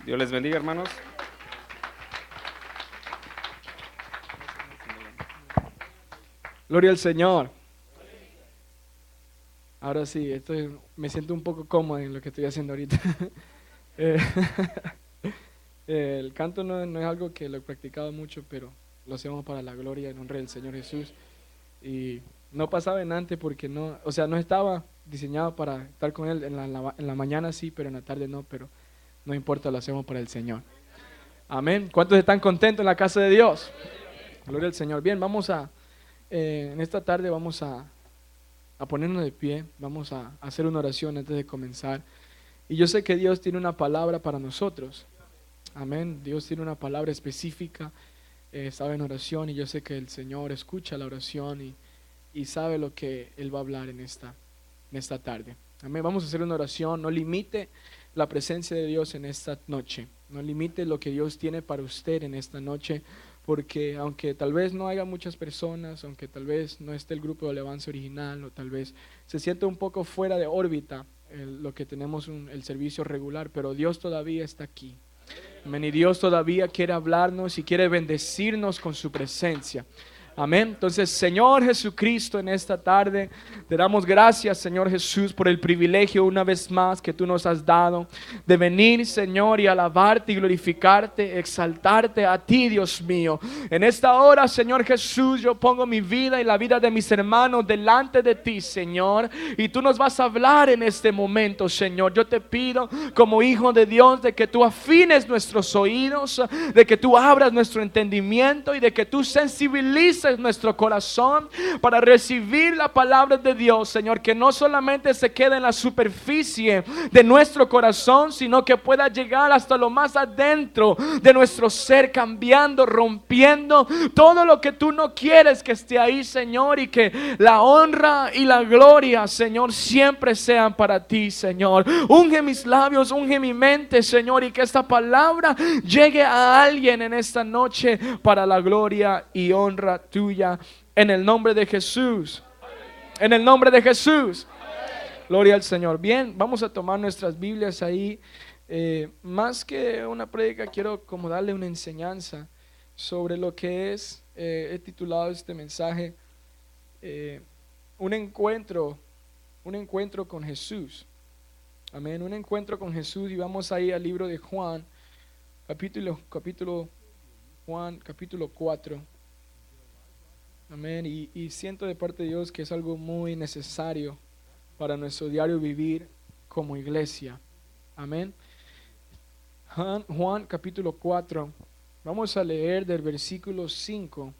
Dios les bendiga, hermanos. Gloria al Señor. Ahora sí, me siento un poco cómodo en lo que estoy haciendo ahorita. Eh, el canto no es algo que lo he practicado mucho, pero lo hacemos para la gloria y el honra del Señor Jesús. Y no pasaba en antes porque no estaba diseñado para estar con Él. En la mañana sí, pero en la tarde no, pero no importa, lo hacemos para el Señor. Amén. ¿Cuántos están contentos en la casa de Dios? Gloria al Señor. Bien, en esta tarde vamos a ponernos de pie, vamos a hacer una oración antes de comenzar. Y yo sé que Dios tiene una palabra para nosotros. Amén. Dios tiene una palabra específica, estaba en oración y yo sé que el Señor escucha la oración y sabe lo que Él va a hablar en esta tarde. Amén. Vamos a hacer una oración. No limite la presencia de Dios en esta noche. No limite lo que Dios tiene para usted en esta noche. Porque aunque tal vez no haya muchas personas, aunque tal vez no esté el grupo de alabanza original, o tal vez se siente un poco fuera de órbita lo que tenemos el servicio regular, pero Dios todavía está aquí. Amén. Y Dios todavía quiere hablarnos y quiere bendecirnos con su presencia. Amén. Entonces, Señor Jesucristo, en esta tarde te damos gracias, Señor Jesús, por el privilegio una vez más que tú nos has dado de venir, Señor, y alabarte y glorificarte, exaltarte a ti, Dios mío. En esta hora, Señor Jesús, yo pongo mi vida y la vida de mis hermanos delante de ti, Señor, y tú nos vas a hablar en este momento, Señor. Yo te pido como hijo de Dios de que tú afines nuestros oídos, de que tú abras nuestro entendimiento y de que tú sensibilices nuestro corazón para recibir la palabra de Dios, Señor, que no solamente se quede en la superficie de nuestro corazón, sino que pueda llegar hasta lo más adentro de nuestro ser, cambiando, rompiendo todo lo que tú no quieres que esté ahí, Señor, y que la honra y la gloria, Señor, siempre sean para ti, Señor. Unge mis labios, unge mi mente, Señor, y que esta palabra llegue a alguien en esta noche para la gloria y honra tuya, en el nombre de Jesús. En el nombre de Jesús. Gloria al Señor. Bien, vamos a tomar nuestras Biblias ahí. Más que una prédica, quiero como darle una enseñanza sobre lo que es, he titulado este mensaje, un encuentro con Jesús. Amén, un encuentro con Jesús. Y vamos ahí al libro de Juan, capítulo 4. Amén. Y siento de parte de Dios que es algo muy necesario para nuestro diario vivir como iglesia. Amén. Juan capítulo 4. Vamos a leer del versículo 5.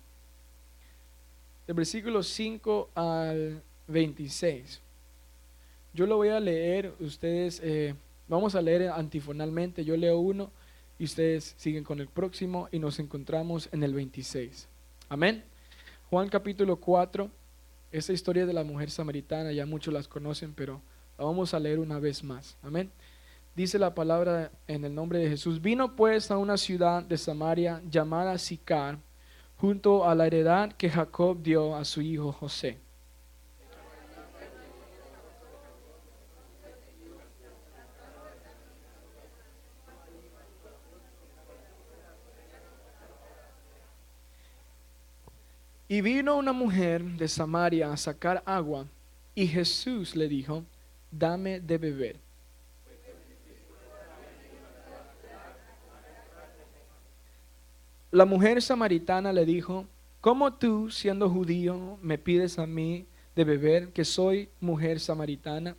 Del versículo 5 al 26. Yo lo voy a leer. Ustedes, vamos a leer antifonalmente. Yo leo uno y ustedes siguen con el próximo y nos encontramos en el 26. Amén. Juan capítulo 4, esa historia de la mujer samaritana, ya muchos las conocen, pero la vamos a leer una vez más. Amén. Dice la palabra en el nombre de Jesús. Vino pues a una ciudad de Samaria llamada Sicar, junto a la heredad que Jacob dio a su hijo José. Y vino una mujer de Samaria a sacar agua, y Jesús le dijo: dame de beber. La mujer samaritana le dijo: ¿cómo tú, siendo judío, me pides a mí de beber, que soy mujer samaritana?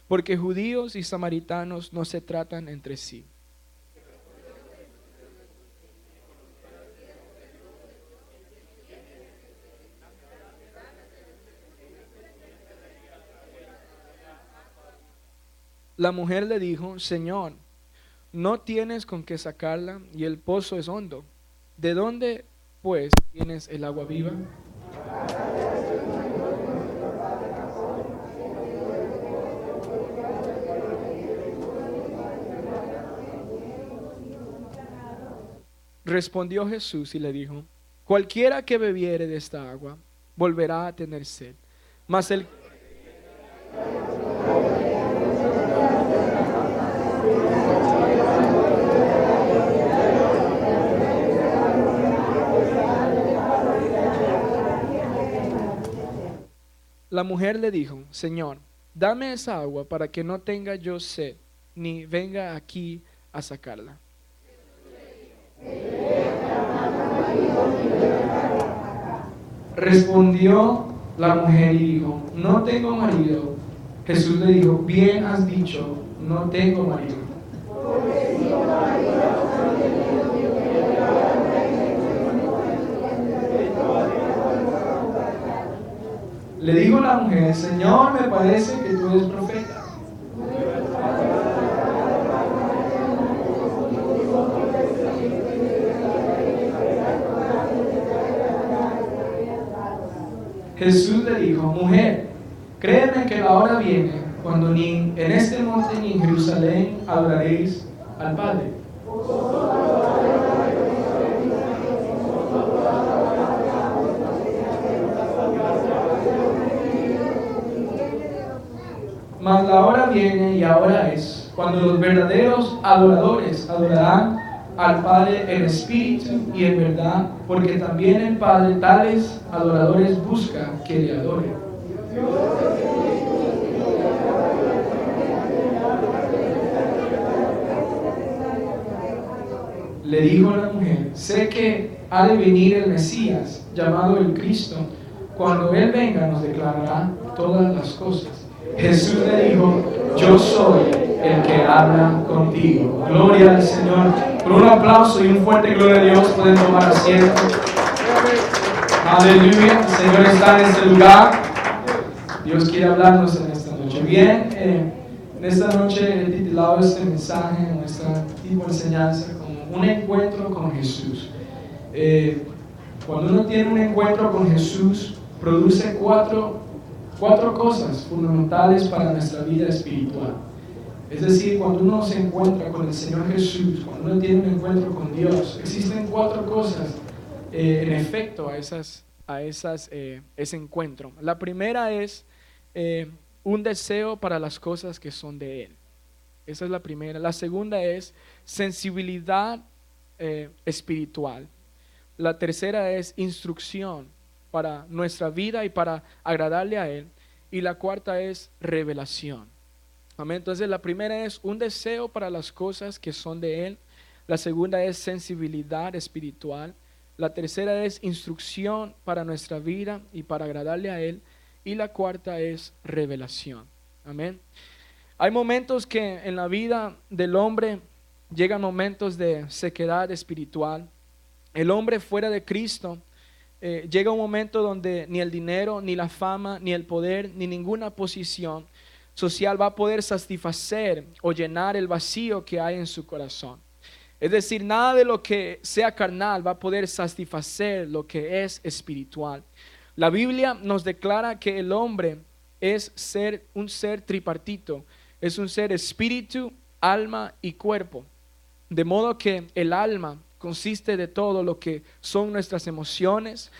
Porque judíos y samaritanos no se tratan entre sí. La mujer le dijo: Señor, no tienes con qué sacarla y el pozo es hondo. ¿De dónde, pues, tienes el agua viva? Respondió Jesús y le dijo: cualquiera que bebiere de esta agua volverá a tener sed, mas el La mujer le dijo, Señor, dame esa agua para que no tenga yo sed, ni venga aquí a sacarla. Respondió la mujer y dijo, no tengo marido. Jesús le dijo, bien has dicho, no tengo marido. Le dijo la mujer, Señor, me parece que tú eres profeta. Jesús le dijo, mujer, créeme que la hora viene cuando ni en este monte ni en Jerusalén adoraréis al Padre. Mas la hora viene y ahora es cuando los verdaderos adoradores adorarán al Padre en espíritu y en verdad, porque también el Padre tales adoradores busca que le adoren. Le dijo la mujer, sé que ha de venir el Mesías, llamado el Cristo. Cuando Él venga nos declarará todas las cosas. Jesús le dijo, yo soy el que habla contigo. Gloria al Señor. Con un aplauso y un fuerte gloria a Dios pueden tomar asiento. Aleluya. El Señor está en este lugar. Dios quiere hablarnos en esta noche. Bien, en esta noche he titulado este mensaje, nuestra tipo de enseñanza, como un encuentro con Jesús. Cuando uno tiene un encuentro con Jesús, produce cuatro cosas fundamentales para nuestra vida espiritual. Es decir, cuando uno se encuentra con el Señor Jesús, cuando uno tiene un encuentro con Dios, existen cuatro cosas en efecto a ese encuentro. La primera es un deseo para las cosas que son de Él. Esa es la primera. La segunda es sensibilidad espiritual. La tercera es instrucción para nuestra vida y para agradarle a Él. Y la cuarta es revelación. Amén. Entonces la primera es un deseo para las cosas que son de Él. La segunda es sensibilidad espiritual. La tercera es instrucción para nuestra vida y para agradarle a Él. Y la cuarta es revelación. Amén. Hay momentos que en la vida del hombre llegan momentos de sequedad espiritual. El hombre fuera de Cristo llega un momento donde ni el dinero, ni la fama, ni el poder, ni ninguna posición social va a poder satisfacer o llenar el vacío que hay en su corazón. Es decir, nada de lo que sea carnal va a poder satisfacer lo que es espiritual. La Biblia nos declara que el hombre es un ser tripartito, es un ser espíritu, alma y cuerpo. De modo que el alma consiste de todo lo que son nuestras emociones,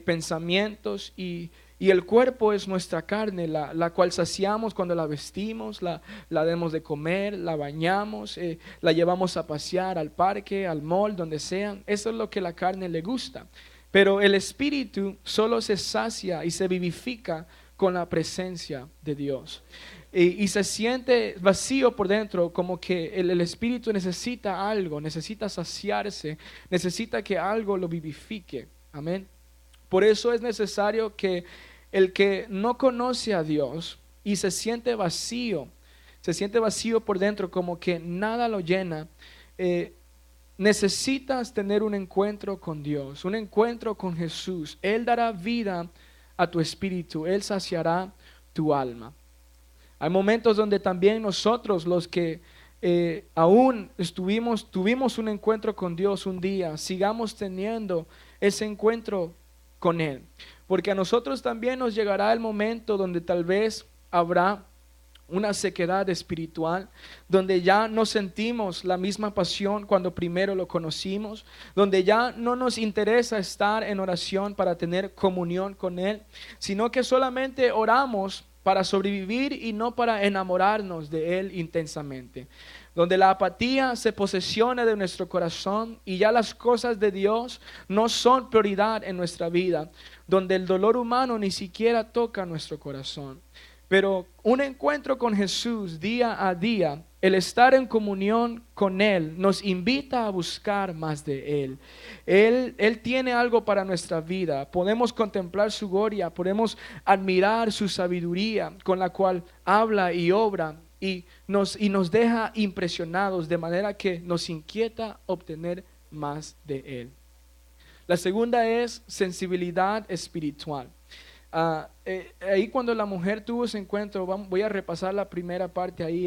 pensamientos y el cuerpo es nuestra carne, la cual saciamos cuando la vestimos, la damos de comer, la bañamos, la llevamos a pasear al parque, al mall, donde sea. Eso es lo que la carne le gusta. Pero el espíritu solo se sacia y se vivifica con la presencia de Dios. Y se siente vacío por dentro, como que el espíritu necesita algo, necesita saciarse, necesita que algo lo vivifique. Amén. Por eso es necesario que el que no conoce a Dios y se siente vacío por dentro, como que nada lo llena, necesitas tener un encuentro con Dios, un encuentro con Jesús. Él dará vida a tu espíritu, Él saciará tu alma. Hay momentos donde también nosotros, los que aún tuvimos un encuentro con Dios un día, sigamos teniendo ese encuentro con Él. Porque a nosotros también nos llegará el momento donde tal vez habrá una sequedad espiritual, donde ya no sentimos la misma pasión cuando primero lo conocimos, donde ya no nos interesa estar en oración para tener comunión con Él, sino que solamente oramos para sobrevivir y no para enamorarnos de Él intensamente. donde la apatía se posesiona de nuestro corazón y ya las cosas de Dios no son prioridad en nuestra vida, donde el dolor humano ni siquiera toca nuestro corazón. Pero un encuentro con Jesús día a día, el estar en comunión con Él, nos invita a buscar más de Él. Él tiene algo para nuestra vida. Podemos contemplar su gloria, podemos admirar su sabiduría con la cual habla y obra y nos deja impresionados, de manera que nos inquieta obtener más de Él. La segunda es sensibilidad espiritual. Ahí cuando la mujer tuvo ese encuentro, voy a repasar la primera parte ahí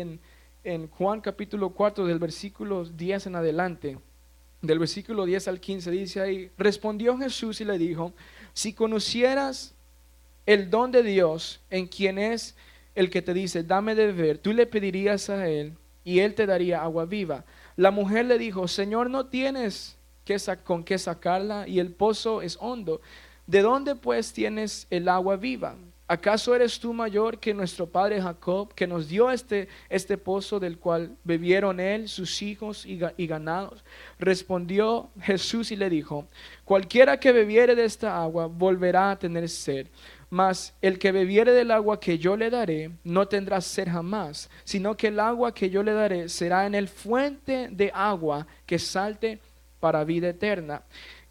en Juan capítulo 4 del versículo 10 en adelante. Del versículo 10 al 15 dice ahí: respondió Jesús y le dijo: si conocieras el don de Dios, en quien es el que te dice dame de beber, tú le pedirías a él y él te daría agua viva. La mujer le dijo: Señor, no tienes con qué sacarla y el pozo es hondo. ¿De dónde pues tienes el agua viva? ¿Acaso eres tú mayor que nuestro padre Jacob, que nos dio este pozo del cual bebieron él, sus hijos y ganados? Respondió Jesús y le dijo: cualquiera que bebiere de esta agua volverá a tener sed, mas el que bebiere del agua que yo le daré no tendrá sed jamás, sino que el agua que yo le daré será en él fuente de agua que salte para vida eterna.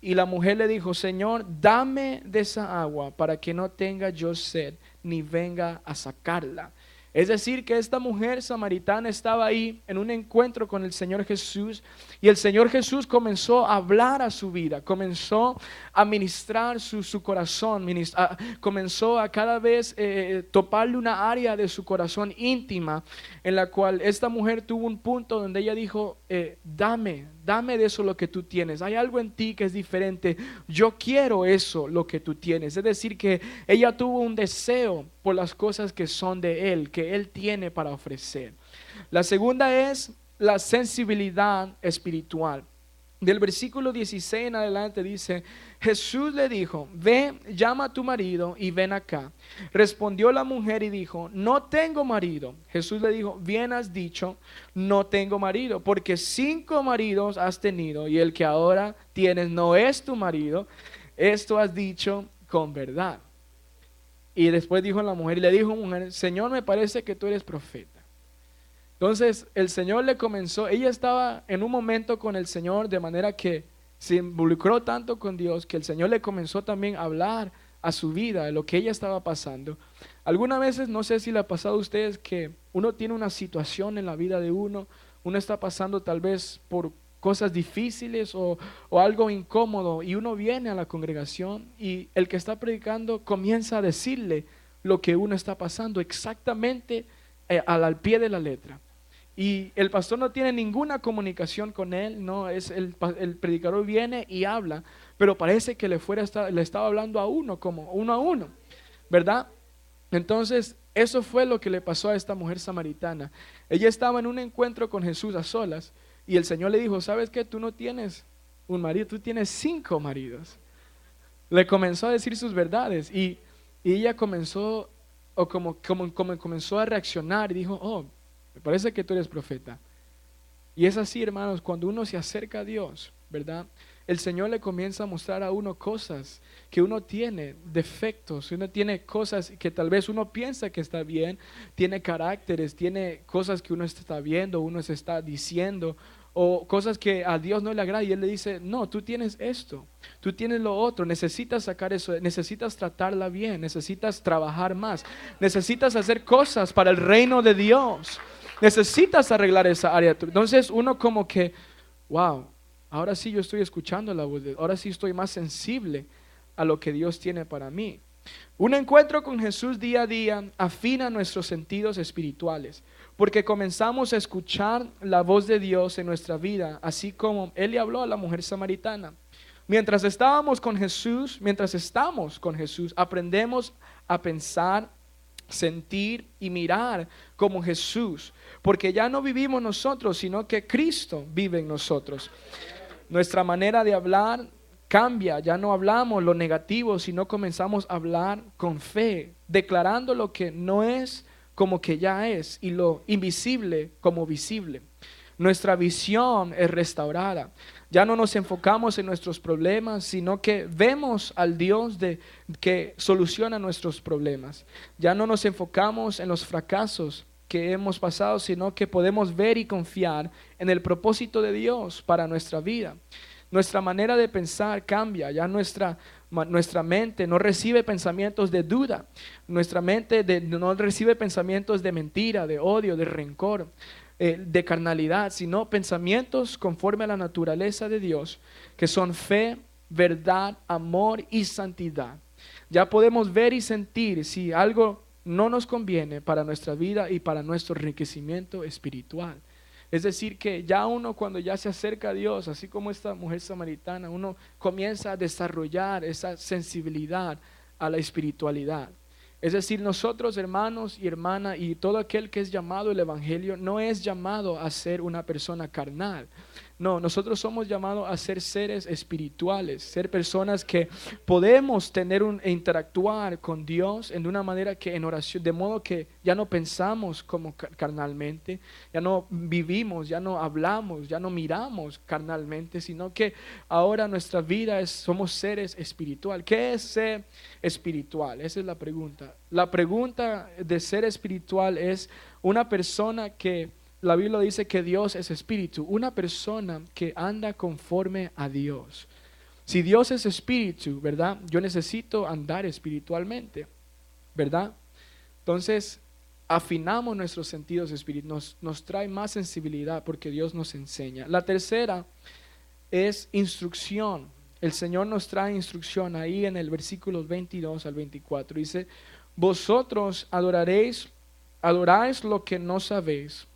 Y la mujer le dijo: Señor, dame de esa agua para que no tenga yo sed, ni venga a sacarla. Es decir, que esta mujer samaritana estaba ahí en un encuentro con el Señor Jesús, y el Señor Jesús comenzó a hablar a su vida, comenzó a ministrar su corazón, comenzó a cada vez toparle una área de su corazón íntima, en la cual esta mujer tuvo un punto donde ella dijo: dame de eso lo que tú tienes, hay algo en ti que es diferente, yo quiero eso lo que tú tienes. Es decir, que ella tuvo un deseo por las cosas que son de Él, que Él tiene para ofrecer. La segunda es la sensibilidad espiritual. Del versículo 16 en adelante dice: Jesús le dijo: ve, llama a tu marido y ven acá. Respondió la mujer y dijo: no tengo marido. Jesús le dijo: bien has dicho, no tengo marido, porque 5 maridos has tenido y el que ahora tienes no es tu marido. Esto has dicho con verdad. Y después dijo la mujer, y le dijo: mujer, Señor, me parece que tú eres profeta. Entonces el Señor le comenzó, ella estaba en un momento con el Señor, de manera que se involucró tanto con Dios, que el Señor le comenzó también a hablar a su vida, de lo que ella estaba pasando. Algunas veces, no sé si le ha pasado a ustedes, que uno tiene una situación en la vida de uno está pasando tal vez por cosas difíciles o algo incómodo, y uno viene a la congregación y el que está predicando comienza a decirle lo que uno está pasando exactamente al pie de la letra. Y el pastor no tiene ninguna comunicación con él, no es el predicador viene y habla, pero parece que le estaba hablando a uno, como uno a uno, ¿verdad? Entonces eso fue lo que le pasó a esta mujer samaritana. Ella estaba en un encuentro con Jesús a solas, y el Señor le dijo: ¿sabes qué? Tú no tienes un marido, tú tienes 5 maridos. Le comenzó a decir sus verdades, y ella comenzó, o como comenzó a reaccionar, y dijo: oh, me parece que tú eres profeta. Y es así, hermanos, cuando uno se acerca a Dios, ¿verdad? El Señor le comienza a mostrar a uno cosas que uno tiene, defectos, uno tiene cosas que tal vez uno piensa que está bien, tiene caracteres, tiene cosas que uno está viendo, uno se está diciendo, o cosas que a Dios no le agrada, y Él le dice: no, tú tienes esto, tú tienes lo otro, necesitas sacar eso, necesitas tratarla bien, necesitas trabajar más, necesitas hacer cosas para el reino de Dios, necesitas arreglar esa área. Entonces uno como que, wow, ahora sí yo estoy escuchando la voz de Dios, ahora sí estoy más sensible a lo que Dios tiene para mí. Un encuentro con Jesús día a día afina nuestros sentidos espirituales, porque comenzamos a escuchar la voz de Dios en nuestra vida, así como Él le habló a la mujer samaritana. Mientras estamos con Jesús, aprendemos a pensar, sentir y mirar como Jesús, porque ya no vivimos nosotros, sino que Cristo vive en nosotros. Nuestra manera de hablar cambia, ya no hablamos lo negativo, sino comenzamos a hablar con fe, declarando lo que no es como que ya es, y lo invisible como visible. Nuestra visión es restaurada. Ya no nos enfocamos en nuestros problemas, sino que vemos al Dios que soluciona nuestros problemas. Ya no nos enfocamos en los fracasos que hemos pasado, sino que podemos ver y confiar en el propósito de Dios para nuestra vida. Nuestra manera de pensar cambia, ya nuestra mente no recibe pensamientos de duda, nuestra mente no recibe pensamientos de mentira, de odio, de rencor, de carnalidad, sino pensamientos conforme a la naturaleza de Dios, que son fe, verdad, amor y santidad. Ya podemos ver y sentir si algo no nos conviene para nuestra vida y para nuestro enriquecimiento espiritual. Es decir, que ya uno cuando ya se acerca a Dios, así como esta mujer samaritana, uno comienza a desarrollar esa sensibilidad a la espiritualidad. Es decir, nosotros, hermanos y hermanas, y todo aquel que es llamado el Evangelio, no es llamado a ser una persona carnal. No, nosotros somos llamados a ser seres espirituales, ser personas que podemos e interactuar con Dios en una manera que en oración, de modo que ya no pensamos como carnalmente, ya no vivimos, ya no hablamos, ya no miramos carnalmente, sino que ahora nuestra vida somos seres espirituales. ¿Qué es ser espiritual? Esa es la pregunta. La pregunta de ser espiritual es una persona que la Biblia dice que Dios es espíritu, una persona que anda conforme a Dios. Si Dios es espíritu, ¿verdad? Yo necesito andar espiritualmente, ¿verdad? Entonces, afinamos nuestros sentidos espirituales, nos trae más sensibilidad porque Dios nos enseña. La tercera es instrucción. El Señor nos trae instrucción ahí en el versículo 22 al 24. Dice, vosotros adoráis lo que no sabéis.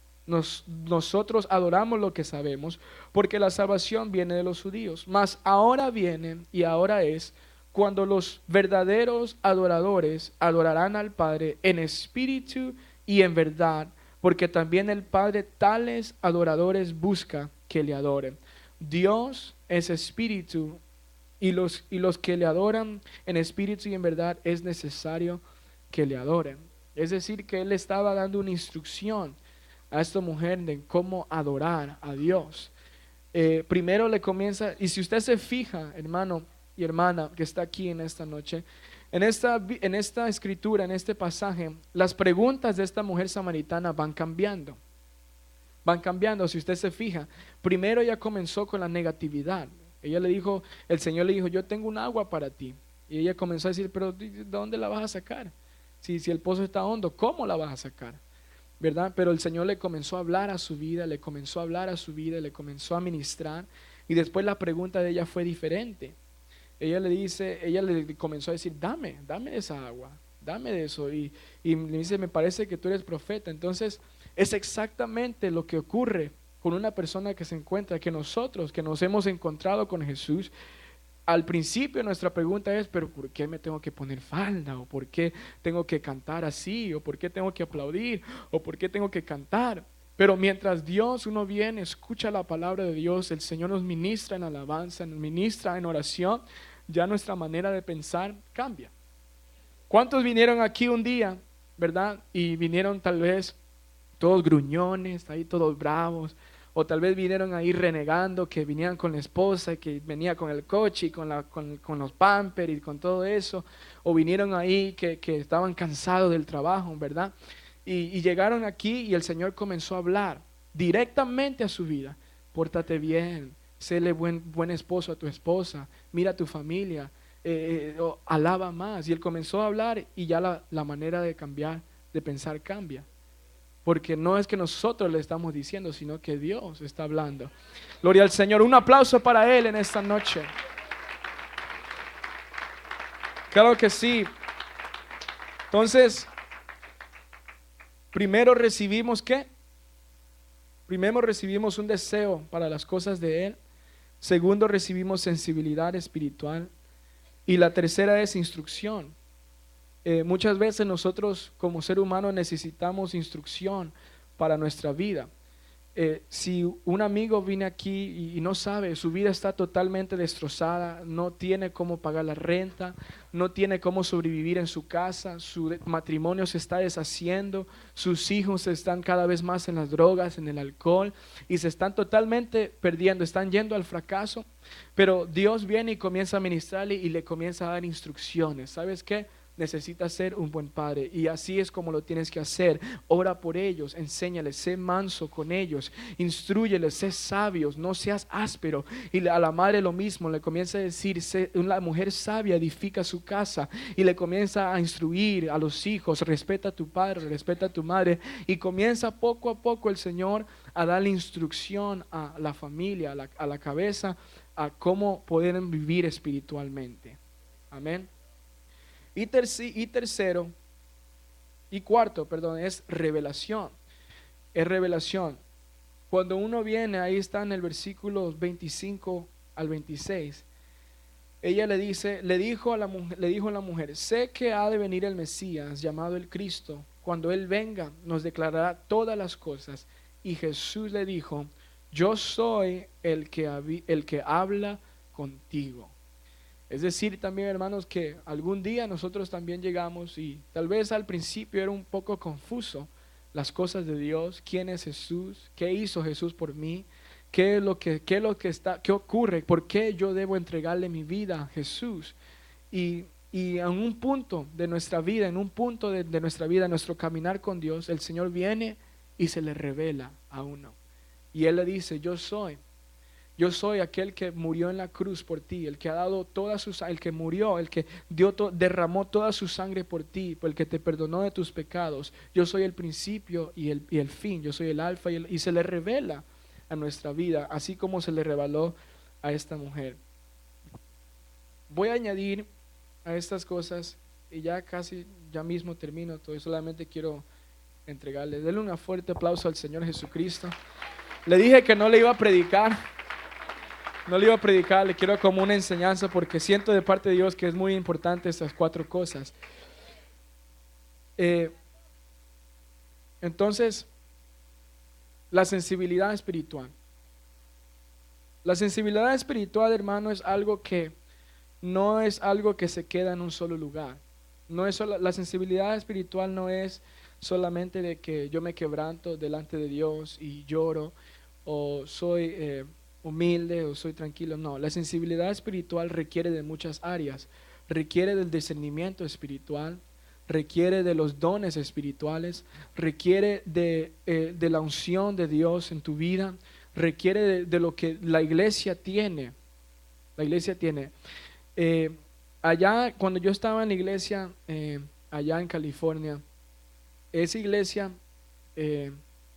Nosotros adoramos lo que sabemos, porque la salvación viene de los judíos. Mas ahora viene y ahora es cuando los verdaderos adoradores adorarán al Padre en espíritu y en verdad, porque también el Padre tales adoradores busca que le adoren. Dios es espíritu y los que le adoran en espíritu y en verdad es necesario que le adoren. Es decir, que Él estaba dando una instrucción a esta mujer de cómo adorar a Dios. Primero le comienza, y si usted se fija, hermano y hermana que está aquí en esta noche, en esta escritura, en este pasaje, las preguntas de esta mujer samaritana van cambiando. Van cambiando, si usted se fija. Primero ella comenzó con la negatividad. Ella le dijo, el Señor le dijo, yo tengo un agua para ti. Y ella comenzó a decir, pero ¿de dónde la vas a sacar? Si el pozo está hondo, ¿cómo la vas a sacar? ¿Verdad? Pero el Señor le comenzó a hablar a su vida, le comenzó a hablar a su vida, le comenzó a ministrar. Y después la pregunta de ella fue diferente. Ella le comenzó a decir, dame esa agua, dame de eso. Y le dice, me parece que tú eres profeta. Entonces es exactamente lo que ocurre con una persona que se encuentra, que nosotros que nos hemos encontrado con Jesús. Al principio nuestra pregunta es, pero ¿por qué me tengo que poner falda? ¿O por qué tengo que cantar así? ¿O por qué tengo que aplaudir? ¿O por qué tengo que cantar? Pero mientras uno viene, escucha la palabra de Dios, el Señor nos ministra en alabanza, nos ministra en oración, ya nuestra manera de pensar cambia. ¿Cuántos vinieron aquí un día, verdad? Y vinieron tal vez todos gruñones, ahí todos bravos. O tal vez vinieron ahí renegando que vinieran con la esposa, que venía con el coche y con los pampers y con todo eso. O vinieron ahí que estaban cansados del trabajo, ¿verdad? Y llegaron aquí y el Señor comenzó a hablar directamente a su vida. Pórtate bien, séle buen esposo a tu esposa, mira a tu familia, alaba más. Y Él comenzó a hablar y ya la manera de cambiar, de pensar cambia. Porque no es que nosotros le estamos diciendo, sino que Dios está hablando. Gloria al Señor. Un aplauso para Él en esta noche. Claro que sí. Entonces, primero recibimos ¿qué? Primero recibimos un deseo para las cosas de Él. Segundo, recibimos sensibilidad espiritual. Y la tercera es instrucción. Muchas veces nosotros como ser humano necesitamos instrucción para nuestra vida. si un amigo viene aquí y no sabe, su vida está totalmente destrozada, no tiene cómo pagar la renta, no tiene cómo sobrevivir en su casa, su matrimonio se está deshaciendo, sus hijos están cada vez más en las drogas, en el alcohol y se están totalmente perdiendo, están yendo al fracaso, pero Dios viene y comienza a ministrarle y le comienza a dar instrucciones. ¿Sabes qué? Necesitas ser un buen padre y así es como lo tienes que hacer. Ora por ellos, enséñales, sé manso con ellos, instrúyeles, sé sabios, no seas áspero. Y a la madre lo mismo, le comienza a decir, la mujer sabia edifica su casa y le comienza a instruir a los hijos, respeta a tu padre, respeta a tu madre y comienza poco a poco el Señor a darle instrucción a la familia, a la cabeza, a cómo pueden vivir espiritualmente. Amén. Y tercero, y cuarto, perdón, es revelación. Es revelación. Cuando uno viene, ahí está en el versículo 25 al 26. Ella le dijo a la mujer, sé que ha de venir el Mesías, llamado el Cristo. Cuando Él venga, nos declarará todas las cosas. Y Jesús le dijo, yo soy el que habla contigo. Es decir, también hermanos, que algún día nosotros también llegamos y tal vez al principio era un poco confuso las cosas de Dios, quién es Jesús, qué hizo Jesús por mí, qué ocurre, por qué yo debo entregarle mi vida a Jesús. Y en un punto de nuestra vida, en un punto de nuestra vida, nuestro caminar con Dios, el Señor viene y se le revela a uno. Y Él le dice, yo soy aquel que murió en la cruz por ti, el que ha dado toda su sangre, el que murió, el que derramó toda su sangre por ti, el que te perdonó de tus pecados. Yo soy el principio y el fin, yo soy el alfa y se le revela a nuestra vida, así como se le reveló a esta mujer. Voy a añadir a estas cosas y ya mismo termino todo, solamente quiero entregarle. Denle un fuerte aplauso al Señor Jesucristo. Le dije que no le iba a predicar. No le iba a predicar, le quiero como una enseñanza porque siento de parte de Dios que es muy importante estas cuatro cosas. Entonces, la sensibilidad espiritual. La sensibilidad espiritual, hermano, es algo que no es algo que se queda en un solo lugar. La sensibilidad espiritual no es solamente de que yo me quebranto delante de Dios y lloro o soy humilde o soy tranquilo. No, la sensibilidad espiritual requiere de muchas áreas. Requiere del discernimiento espiritual, requiere de los dones espirituales, requiere de la unción de Dios en tu vida, requiere de lo que la iglesia tiene. La iglesia tiene. Allá, cuando yo estaba en la iglesia, allá en California, esa iglesia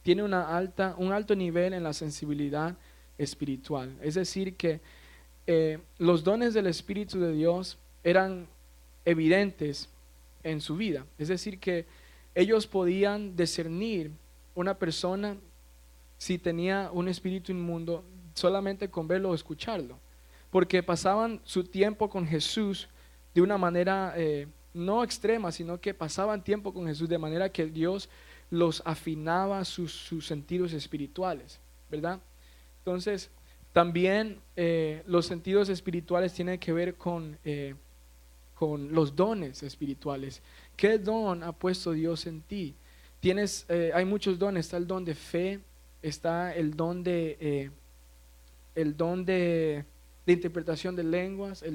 tiene un alto nivel en la sensibilidad espiritual. Es decir, que los dones del Espíritu de Dios eran evidentes en su vida. Es decir, que ellos podían discernir una persona si tenía un espíritu inmundo solamente con verlo o escucharlo, porque pasaban su tiempo con Jesús de una manera no extrema, sino que pasaban tiempo con Jesús de manera que Dios los afinaba sus sentidos espirituales, ¿verdad? Entonces, también los sentidos espirituales tienen que ver con los dones espirituales. ¿Qué don ha puesto Dios en ti? Hay muchos dones, está el don de fe, está el don de interpretación de lenguas,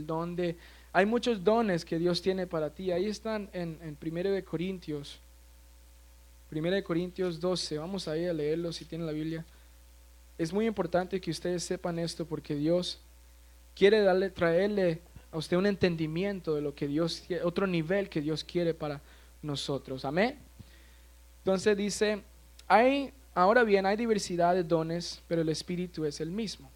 hay muchos dones que Dios tiene para ti. Ahí están en 1 de Corintios 12, vamos a ir a leerlo si tienen la Biblia. Es muy importante que ustedes sepan esto porque Dios quiere traerle a usted un entendimiento de lo que Dios quiere, otro nivel que Dios quiere para nosotros. Amén. Entonces dice, ahora bien, hay diversidad de dones, pero el Espíritu es el mismo,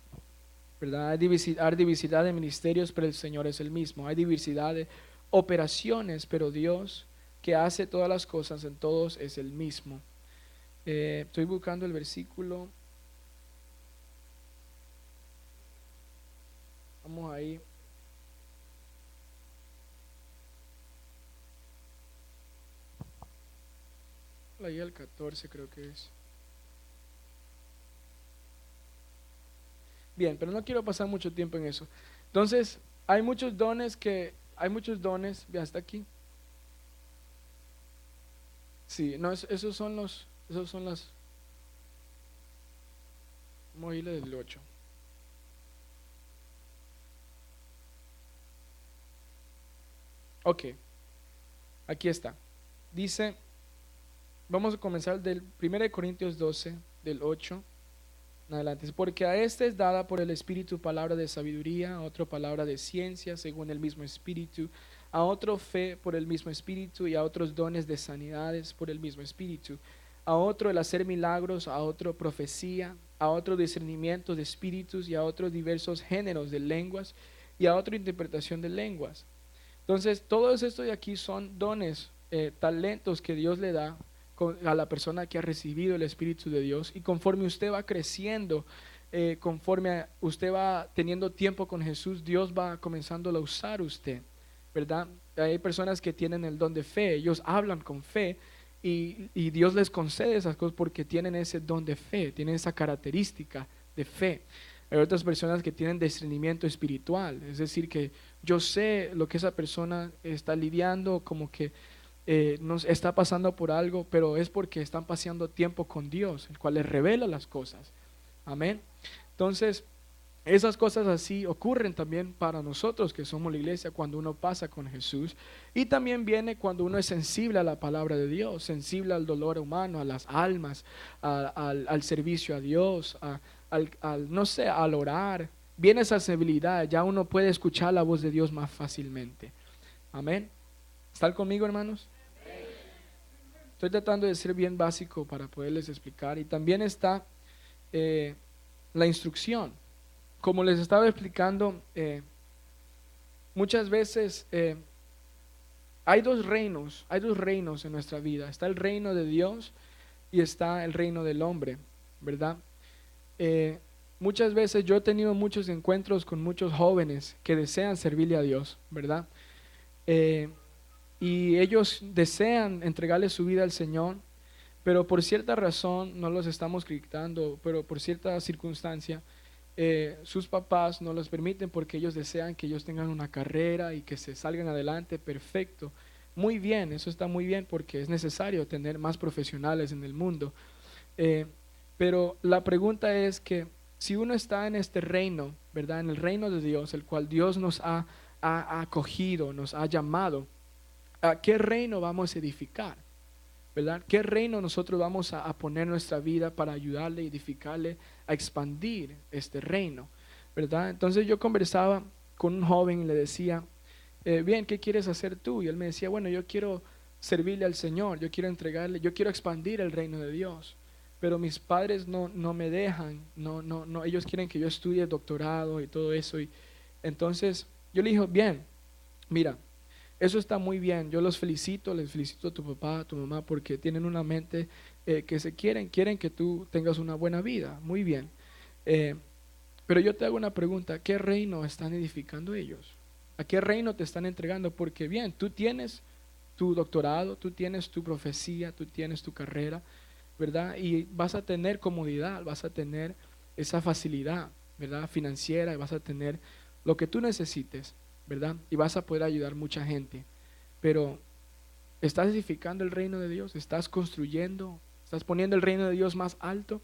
¿verdad? Hay diversidad de ministerios, pero el Señor es el mismo. Hay diversidad de operaciones, pero Dios que hace todas las cosas en todos es el mismo. Estoy buscando el versículo. Vamos ahí. Ahí el 14 creo que es. Bien, pero no quiero pasar mucho tiempo en eso. Entonces, hay muchos dones, ya hasta aquí. Sí, no, esos son las móviles del 8. Ok, aquí está. Dice, vamos a comenzar del 1 Corintios 12, del 8 en adelante. Porque a este es dada por el Espíritu palabra de sabiduría, a otro palabra de ciencia según el mismo Espíritu, a otro fe por el mismo Espíritu y a otros dones de sanidades por el mismo Espíritu, a otro el hacer milagros, a otro profecía, a otro discernimiento de espíritus y a otros diversos géneros de lenguas y a otro interpretación de lenguas. Entonces, todo esto de aquí son dones, talentos que Dios le da a la persona que ha recibido el Espíritu de Dios. Y conforme usted va creciendo, conforme usted va teniendo tiempo con Jesús, Dios va comenzando a usar usted, ¿verdad? Hay personas que tienen el don de fe, ellos hablan con fe y Dios les concede esas cosas porque tienen ese don de fe, tienen esa característica de fe. Hay otras personas que tienen discernimiento espiritual, es decir, que yo sé lo que esa persona está lidiando, como que nos está pasando por algo, pero es porque están pasando tiempo con Dios, el cual les revela las cosas. Amén. Entonces, esas cosas así ocurren también para nosotros que somos la iglesia cuando uno pasa con Jesús, y también viene cuando uno es sensible a la palabra de Dios, sensible al dolor humano, a las almas, al servicio a Dios, no sé, al orar. Viene esa sensibilidad, ya uno puede escuchar la voz de Dios más fácilmente. Amén. ¿Están conmigo, hermanos? Estoy tratando de ser bien básico para poderles explicar. Y también está eh, la instrucción. Como les estaba explicando, muchas veces hay dos reinos en nuestra vida. Está el reino de Dios y está el reino del hombre, ¿verdad? Eh, Muchas veces yo he tenido muchos encuentros con muchos jóvenes que desean servirle a Dios, ¿verdad? Eh, y ellos desean entregarle su vida al Señor, pero por cierta razón, no los estamos criticando, pero por cierta circunstancia, sus papás no los permiten porque ellos desean que ellos tengan una carrera y que se salgan adelante. Perfecto, muy bien, eso está muy bien porque es necesario tener más profesionales en el mundo. Eh, pero la pregunta es que si uno está en este reino, ¿verdad? En el reino de Dios, el cual Dios nos ha acogido, nos ha llamado, ¿a qué reino vamos a edificar? ¿Verdad? ¿Qué reino nosotros vamos a poner nuestra vida para ayudarle, edificarle, a expandir este reino? ¿Verdad? Entonces yo conversaba con un joven y le decía, bien, ¿qué quieres hacer tú? Y él me decía, bueno, yo quiero servirle al Señor, yo quiero entregarle, yo quiero expandir el reino de Dios, pero mis padres no me dejan, no, ellos quieren que yo estudie doctorado y todo eso. Y entonces yo le dije, bien, mira, eso está muy bien, yo les felicito a tu papá, a tu mamá, porque tienen una mente que quieren que tú tengas una buena vida, muy bien. Eh, pero yo te hago una pregunta, ¿qué reino están edificando ellos? ¿A qué reino te están entregando? Porque bien, tú tienes tu doctorado, tú tienes tu profecía, tú tienes tu carrera, ¿verdad? Y vas a tener comodidad, vas a tener esa facilidad, ¿verdad? Financiera, y vas a tener lo que tú necesites, ¿verdad? Y vas a poder ayudar mucha gente. Pero ¿estás edificando el reino de Dios? ¿Estás construyendo? ¿Estás poniendo el reino de Dios más alto?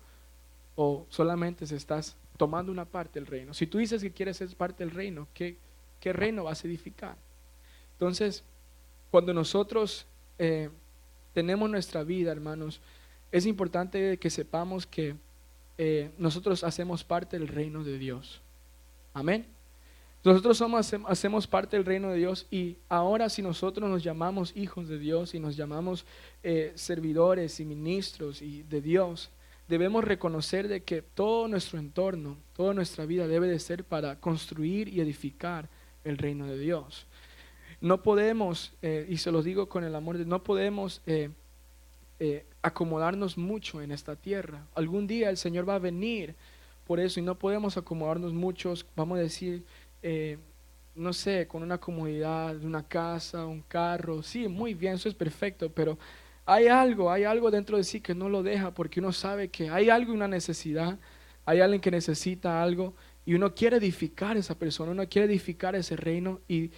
¿O solamente se estás tomando una parte del reino? Si tú dices que quieres ser parte del reino, ¿qué reino vas a edificar? Entonces, cuando nosotros tenemos nuestra vida, hermanos, es importante que sepamos que nosotros hacemos parte del reino de Dios. Amén. Nosotros hacemos parte del reino de Dios, y ahora si nosotros nos llamamos hijos de Dios y nos llamamos servidores y ministros de Dios, debemos reconocer de que todo nuestro entorno, toda nuestra vida debe de ser para construir y edificar el reino de Dios. No podemos, y se los digo con el amor de, no podemos acomodarnos mucho en esta tierra. Algún día el Señor va a venir por eso, y no podemos acomodarnos muchos, vamos a decir, no sé, con una comodidad, una casa, un carro. Sí, muy bien, eso es perfecto, pero hay algo dentro de sí que no lo deja, porque uno sabe que hay algo, una necesidad, hay alguien que necesita algo, Y uno quiere edificar esa persona, uno quiere edificar ese reino y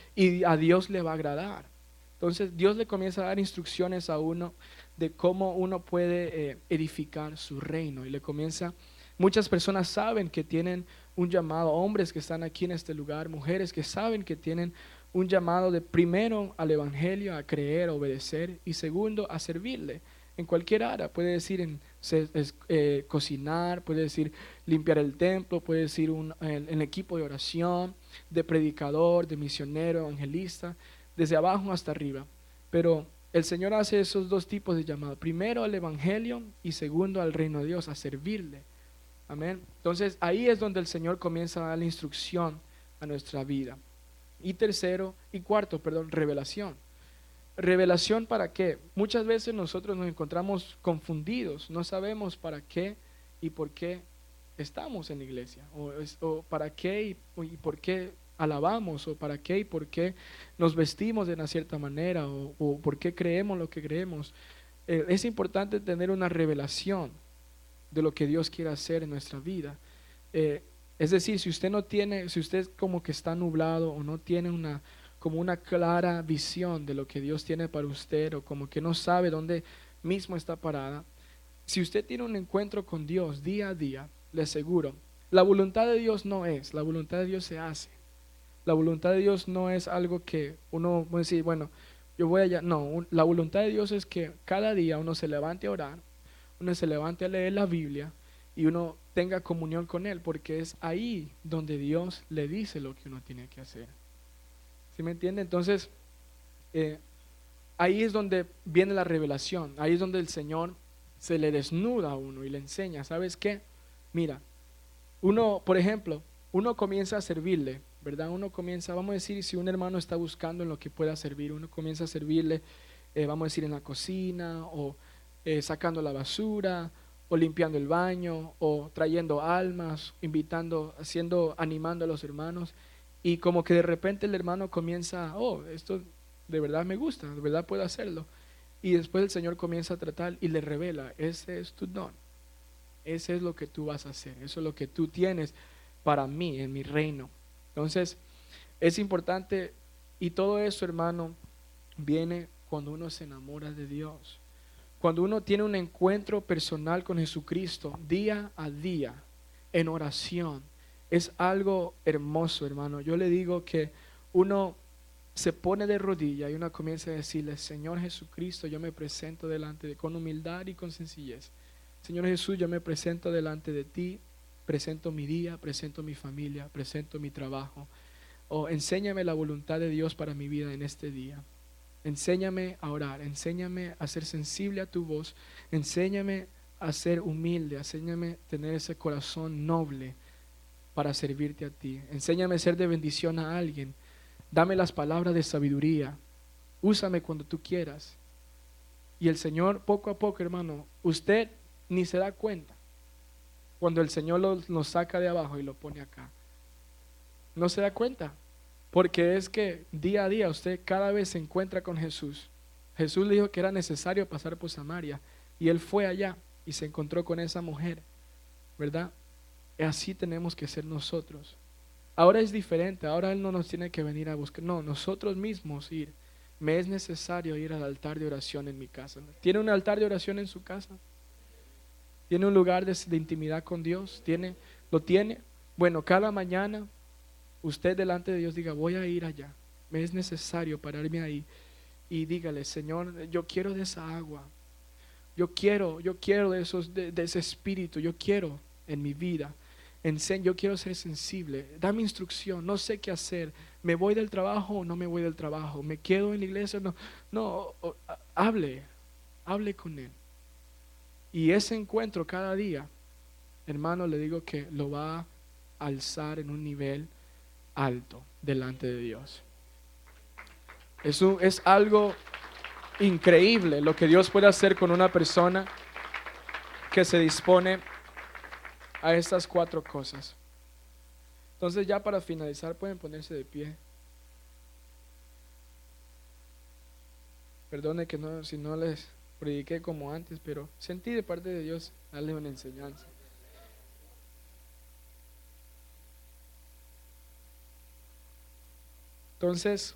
a Dios le va a agradar. Entonces Dios le comienza a dar instrucciones a uno de cómo uno puede edificar su reino. Y le comienza, muchas personas saben que tienen un llamado, hombres que están aquí en este lugar, mujeres que saben que tienen un llamado de primero al evangelio, a creer, a obedecer y segundo a servirle. En cualquier área, puede decir cocinar, puede decir limpiar el templo, puede decir en equipo de oración, de predicador, de misionero, evangelista, desde abajo hasta arriba. Pero el Señor hace esos dos tipos de llamado, primero al evangelio y segundo al reino de Dios, a servirle. Amén. Entonces ahí es donde el Señor comienza a dar la instrucción a nuestra vida. Y tercero y cuarto, perdón, revelación. ¿Revelación para qué? Muchas veces nosotros nos encontramos confundidos, no sabemos para qué y por qué estamos en la iglesia, o para qué y por qué alabamos, o para qué y por qué nos vestimos de una cierta manera, o por qué creemos lo que creemos. Es importante tener una revelación de lo que Dios quiere hacer en nuestra vida. Es decir, si usted no tiene, si usted como que está nublado o no tiene como una clara visión de lo que Dios tiene para usted, o como que no sabe dónde mismo está parada, si usted tiene un encuentro con Dios día a día, le aseguro, la voluntad de Dios no es, la voluntad de Dios se hace. La voluntad de Dios no es algo que uno puede decir, bueno, yo voy allá. No, la voluntad de Dios es que cada día uno se levante a orar, uno se levante a leer la Biblia y uno tenga comunión con Él, porque es ahí donde Dios le dice lo que uno tiene que hacer. ¿Sí me entiende? Entonces, ahí es donde viene la revelación, ahí es donde el Señor se le desnuda a uno y le enseña, ¿sabes qué? Mira, uno, por ejemplo, uno comienza a servirle, ¿verdad? Uno comienza, vamos a decir, si un hermano está buscando en lo que pueda servir, uno comienza a servirle, vamos a decir, en la cocina, o sacando la basura, o limpiando el baño, o trayendo almas, invitando, animando a los hermanos, y como que de repente el hermano comienza, oh, esto de verdad me gusta, de verdad puedo hacerlo, y después el Señor comienza a tratar y le revela, ese es tu don, ese es lo que tú vas a hacer, eso es lo que tú tienes para mí, en mi reino. Entonces, es importante, y todo eso, hermano, viene cuando uno se enamora de Dios. Cuando uno tiene un encuentro personal con Jesucristo día a día, en oración, es algo hermoso, hermano. Yo le digo que uno se pone de rodillas y uno comienza a decirle, Señor Jesucristo, yo me presento delante de con humildad y con sencillez. Señor Jesús, yo me presento delante de ti, presento mi día, presento mi familia, presento mi trabajo. Enséñame la voluntad de Dios para mi vida en este día. Enséñame a orar, enséñame a ser sensible a tu voz, enséñame a ser humilde, enséñame a tener ese corazón noble para servirte a ti. Enséñame a ser de bendición a alguien. Dame las palabras de sabiduría. Úsame cuando tú quieras. Y el Señor, poco a poco, hermano, usted ni se da cuenta cuando el Señor nos saca de abajo y lo pone acá. No se da cuenta, porque es que día a día usted cada vez se encuentra con Jesús. Jesús le dijo que era necesario pasar por Samaria y él fue allá y se encontró con esa mujer, ¿verdad? Y así tenemos que ser nosotros. Ahora es diferente, ahora Él no nos tiene que venir a buscar, no, nosotros mismos ir. Me es necesario ir al altar de oración en mi casa. ¿Tiene un altar de oración en su casa? ¿Tiene un lugar de intimidad con Dios? ¿Lo tiene? Bueno, cada mañana usted delante de Dios diga, voy a ir allá. Me es necesario pararme ahí y dígale, Señor, yo quiero de esa agua. Yo quiero de ese espíritu, yo quiero en mi vida. Yo quiero ser sensible. Dame instrucción, no sé qué hacer. ¿Me voy del trabajo o no me voy del trabajo? ¿Me quedo en la iglesia? No, hable con Él. Y ese encuentro cada día, hermano, le digo que lo va a alzar en un nivel alto delante de Dios. Es algo increíble lo que Dios puede hacer con una persona que se dispone a estas 4 cosas. Entonces, ya para finalizar, pueden ponerse de pie. Perdone que si no les prediqué como antes, pero sentí de parte de Dios darle una enseñanza. Entonces,